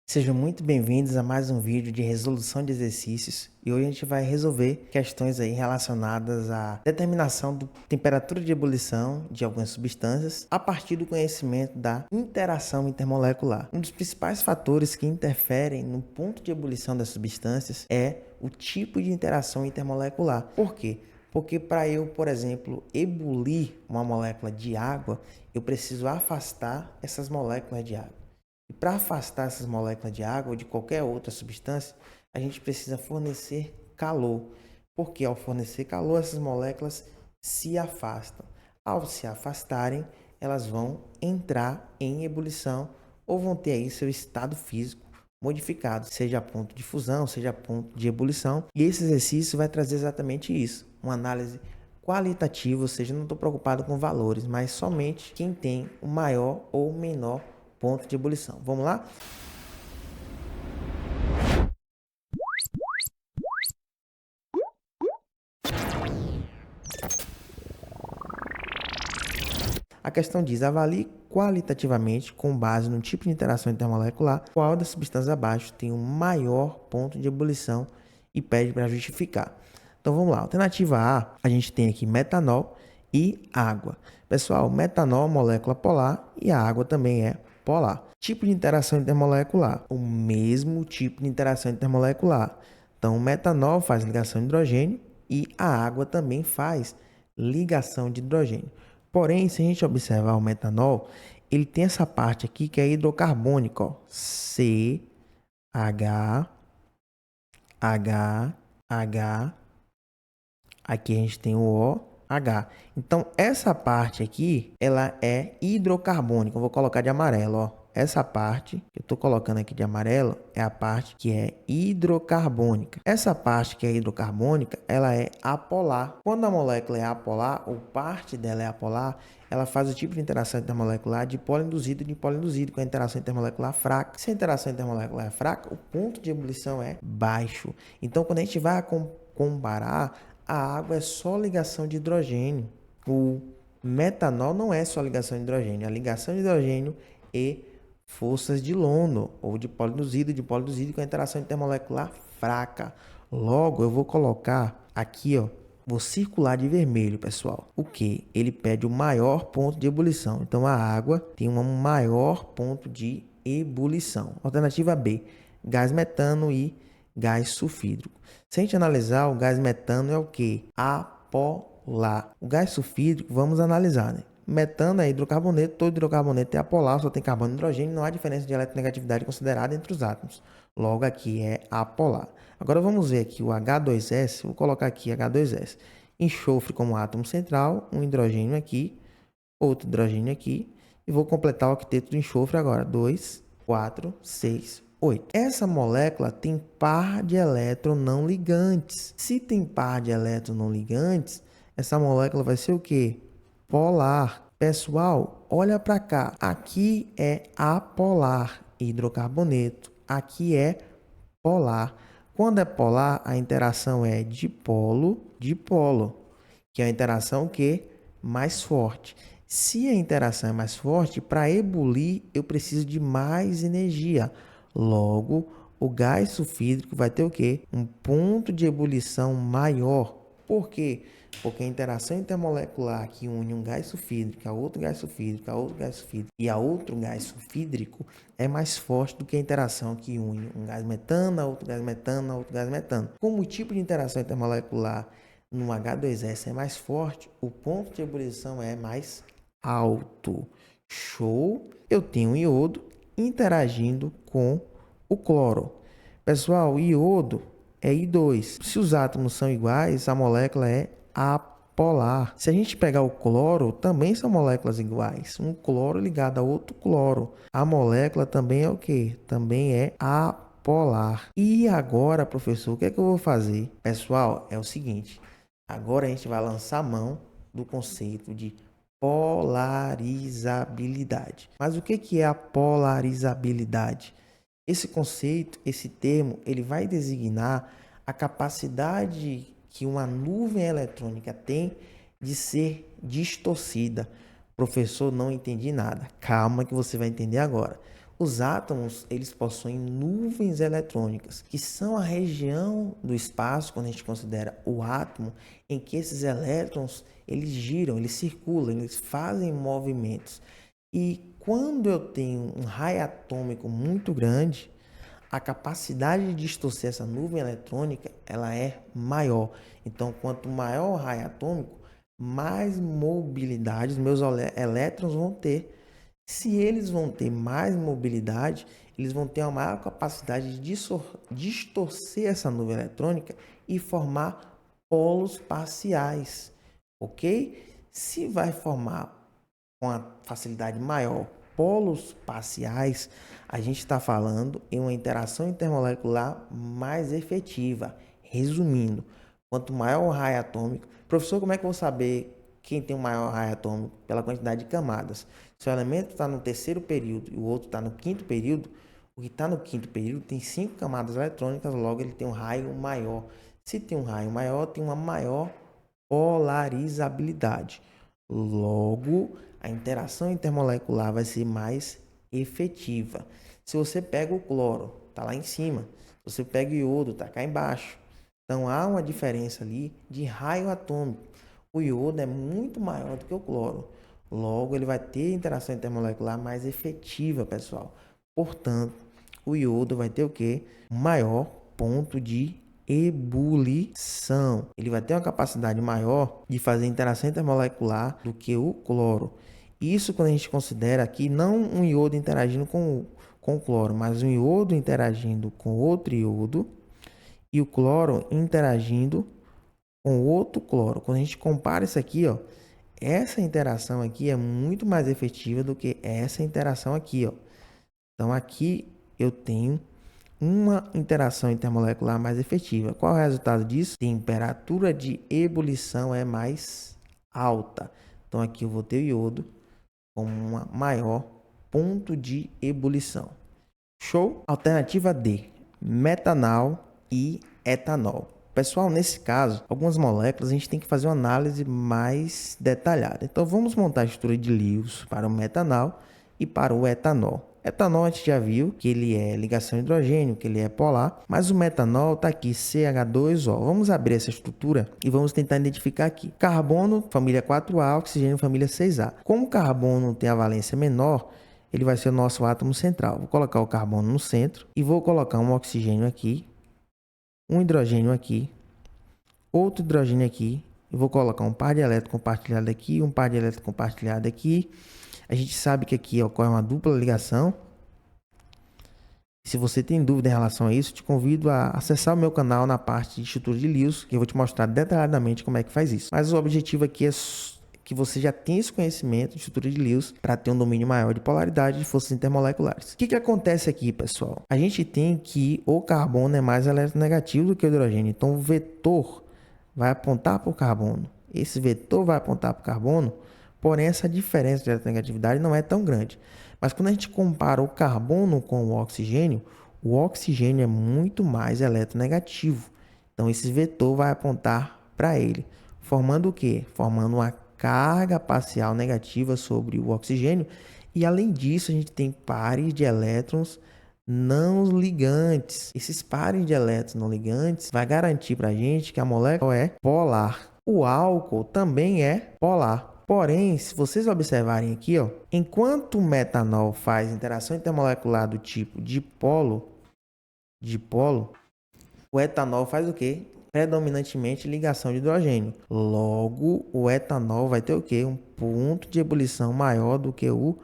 Sejam muito bem-vindos a mais um vídeo de resolução de exercícios e hoje a gente vai resolver questões aí relacionadas à determinação da temperatura de ebulição de algumas substâncias a partir do conhecimento da interação intermolecular. Um dos principais fatores que interferem no ponto de ebulição das substâncias é o tipo de interação intermolecular. Por quê? Porque para eu, por exemplo, ebulir uma molécula de água, eu preciso afastar essas moléculas de água. E para afastar essas moléculas de água ou de qualquer outra substância, a gente precisa fornecer calor. Porque ao fornecer calor, essas moléculas se afastam. Ao se afastarem, elas vão entrar em ebulição ou vão ter aí seu estado físico modificado, seja a ponto de fusão, seja a ponto de ebulição. E esse exercício vai trazer exatamente isso, uma análise qualitativa, ou seja, não estou preocupado com valores, mas somente quem tem o maior ou menor ponto de ebulição. Vamos lá? A questão diz: avalie qualitativamente, com base no tipo de interação intermolecular, qual das substâncias abaixo tem o maior ponto de ebulição e pede para justificar. Então vamos lá. Alternativa A, a gente tem aqui metanol e água. Pessoal, metanol é molécula polar e a água também é polar. Tipo de interação intermolecular: o mesmo tipo de interação intermolecular. Então, o metanol faz ligação de hidrogênio e a água também faz ligação de hidrogênio. Porém, se a gente observar o metanol, ele tem essa parte aqui que é hidrocarbônica, ó. C, H, H, H. Aqui a gente tem o OH. Então, essa parte aqui, ela é hidrocarbônica. Eu vou colocar de amarelo, ó. Essa parte que eu estou colocando aqui de amarelo é a parte que é hidrocarbônica. Essa parte que é hidrocarbônica, ela é apolar. Quando a molécula é apolar, ou parte dela é apolar, ela faz o tipo de interação intermolecular de polo induzido e dipolo induzido, com a interação intermolecular fraca. Se a interação intermolecular é fraca, o ponto de ebulição é baixo. Então, quando a gente vai comparar, a água é só ligação de hidrogênio. O metanol não é só ligação de hidrogênio. A ligação de hidrogênio e forças de London, ou de polo induzido com a interação intermolecular fraca. Logo, eu vou colocar aqui, ó, vou circular de vermelho, pessoal. O que? Ele pede o maior ponto de ebulição. Então, a água tem um maior ponto de ebulição. Alternativa B, gás metano e gás sulfídrico. Se a gente analisar, o gás metano é o que? Apolar. O gás sulfídrico, vamos analisar, né? Metano é hidrocarboneto, todo hidrocarboneto é apolar, só tem carbono e hidrogênio, não há diferença de eletronegatividade considerada entre os átomos. Logo, aqui é apolar. Agora vamos ver aqui o H2S, vou colocar aqui H2S. Enxofre como átomo central, um hidrogênio aqui, outro hidrogênio aqui, e vou completar o octeto do enxofre agora. 2, 4, 6, 8. Essa molécula tem par de elétrons não ligantes. Se tem par de elétrons não ligantes, essa molécula vai ser o quê? Polar. Pessoal, olha para cá. Aqui é apolar, hidrocarboneto. Aqui é polar. Quando é polar, a interação é dipolo-dipolo, que é a interação que mais forte. Se a interação é mais forte, para ebulir eu preciso de mais energia. Logo, o gás sulfídrico vai ter o quê? Um ponto de ebulição maior. Por quê? Porque a interação intermolecular que une um gás sulfídrico a outro gás sulfídrico, a outro gás sulfídrico e a outro gás sulfídrico é mais forte do que a interação que une um gás metano a outro gás metano a outro gás metano. Como o tipo de interação intermolecular no H2S é mais forte, o ponto de ebulição é mais alto. Show? Eu tenho um iodo interagindo com o cloro. Pessoal, o iodo é I2. Se os átomos são iguais, a molécula é apolar. Se a gente pegar o cloro, também são moléculas iguais. Um cloro ligado a outro cloro. A molécula também é o quê? Também é apolar. E agora, professor, o que é que eu vou fazer? Pessoal, é o seguinte. Agora a gente vai lançar mão do conceito de polarizabilidade. Mas o que é a polarizabilidade? Esse conceito, esse termo, ele vai designar a capacidade que uma nuvem eletrônica tem de ser distorcida. Professor, não entendi nada. Calma que você vai entender agora. Os átomos, eles possuem nuvens eletrônicas, que são a região do espaço, quando a gente considera o átomo, em que esses elétrons, eles giram, eles circulam, eles fazem movimentos. E quando eu tenho um raio atômico muito grande, a capacidade de distorcer essa nuvem eletrônica, ela é maior. Então, quanto maior o raio atômico, mais mobilidade os meus elétrons vão ter. Se eles vão ter mais mobilidade, eles vão ter uma maior capacidade de distorcer essa nuvem eletrônica e formar polos parciais, ok? Se vai formar com a facilidade maior polos parciais, a gente está falando em uma interação intermolecular mais efetiva. Resumindo, quanto maior o raio atômico, professor, como é que eu vou saber quem tem o maior raio atômico? Pela quantidade de camadas. Se o elemento está no terceiro período e o outro está no quinto período, o que está no quinto período tem 5 camadas eletrônicas, logo ele tem um raio maior. Se tem um raio maior, tem uma maior polarizabilidade. Logo, a interação intermolecular vai ser mais efetiva. Se você pega o cloro, está lá em cima. Se você pega o iodo, está cá embaixo. Então, há uma diferença ali de raio atômico. O iodo é muito maior do que o cloro. Logo, ele vai ter interação intermolecular mais efetiva, pessoal. Portanto, o iodo vai ter o quê? Um maior ponto de ebulição. Ele vai ter uma capacidade maior de fazer interação intermolecular do que o cloro. Isso quando a gente considera aqui não um iodo interagindo com o cloro, mas um iodo interagindo com outro iodo e o cloro interagindo com outro cloro. Quando a gente compara isso aqui, ó, essa interação aqui é muito mais efetiva do que essa interação aqui, ó. Então aqui eu tenho uma interação intermolecular mais efetiva. Qual é o resultado disso? Temperatura de ebulição é mais alta. Então aqui eu vou ter o iodo com um maior ponto de ebulição. Show? Alternativa D, metanol e etanol. Pessoal, nesse caso, algumas moléculas a gente tem que fazer uma análise mais detalhada. Então vamos montar a estrutura de Lewis para o metanol e para o etanol. Etanol a gente já viu que ele é ligação hidrogênio, que ele é polar, mas o metanol está aqui, CH2O. Vamos abrir essa estrutura e vamos tentar identificar aqui. Carbono, família 4A, oxigênio, família 6A. Como o carbono tem a valência menor, ele vai ser o nosso átomo central. Vou colocar o carbono no centro e vou colocar um oxigênio aqui, um hidrogênio aqui, outro hidrogênio aqui. Eu vou colocar um par de elétrons compartilhado aqui, um par de elétrons compartilhado aqui. A gente sabe que aqui ocorre uma dupla ligação. Se você tem dúvida em relação a isso, te convido a acessar o meu canal na parte de estrutura de Lewis, que eu vou te mostrar detalhadamente como é que faz isso. Mas o objetivo aqui é que você já tenha esse conhecimento de estrutura de Lewis para ter um domínio maior de polaridade de forças intermoleculares. O que acontece aqui, pessoal? A gente tem que o carbono é mais eletronegativo do que o hidrogênio. Então, o vetor vai apontar para o carbono. Esse vetor vai apontar para o carbono. Porém, essa diferença de eletronegatividade não é tão grande. Mas quando a gente compara o carbono com o oxigênio é muito mais eletronegativo. Então, esse vetor vai apontar para ele. Formando o quê? Formando uma carga parcial negativa sobre o oxigênio. E, além disso, a gente tem pares de elétrons não ligantes. Esses pares de elétrons não ligantes vai garantir para a gente que a molécula é polar. O álcool também é polar. Porém, se vocês observarem aqui, ó, enquanto o metanol faz interação intermolecular do tipo dipolo, o etanol faz o quê? Predominantemente ligação de hidrogênio. Logo, o etanol vai ter o quê? Um ponto de ebulição maior do que o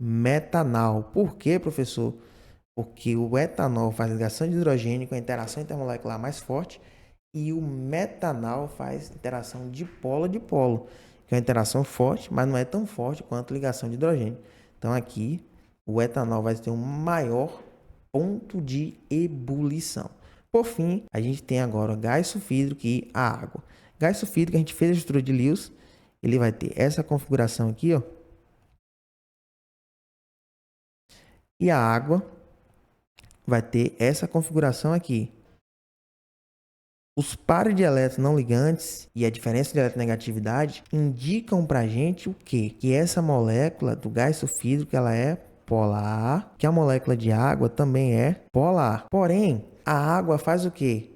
metanol. Por quê, professor? Porque o etanol faz ligação de hidrogênio com a interação intermolecular mais forte e o metanol faz interação dipolo-dipolo, que é uma interação forte, mas não é tão forte quanto ligação de hidrogênio. Então aqui o etanol vai ter um maior ponto de ebulição. Por fim, a gente tem agora gás sulfídrico e a água. Gás sulfídrico, a gente fez a estrutura de Lewis, ele vai ter essa configuração aqui, ó. E a água vai ter essa configuração aqui. Os pares de elétrons não ligantes e a diferença de eletronegatividade indicam para a gente o quê? Que essa molécula do gás sulfídrico ela é polar, que a molécula de água também é polar. Porém, a água faz o quê?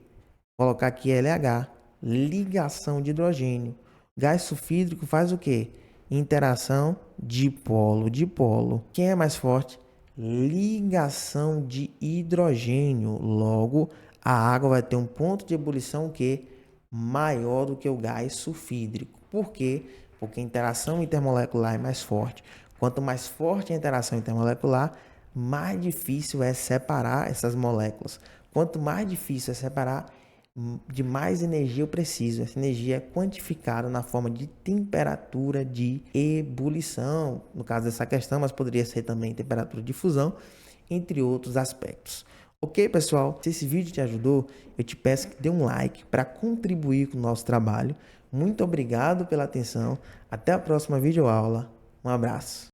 Vou colocar aqui LH, ligação de hidrogênio. Gás sulfídrico faz o quê? Interação dipolo-dipolo. Quem é mais forte? Ligação de hidrogênio. Logo, a água vai ter um ponto de ebulição que maior do que o gás sulfídrico. Por quê? Porque a interação intermolecular é mais forte. Quanto mais forte a interação intermolecular, mais difícil é separar essas moléculas. Quanto mais difícil é separar, de mais energia eu preciso. Essa energia é quantificada na forma de temperatura de ebulição, no caso dessa questão, mas poderia ser também temperatura de fusão, entre outros aspectos. Ok, pessoal? Se esse vídeo te ajudou, eu te peço que dê um like para contribuir com o nosso trabalho. Muito obrigado pela atenção. Até a próxima videoaula. Um abraço.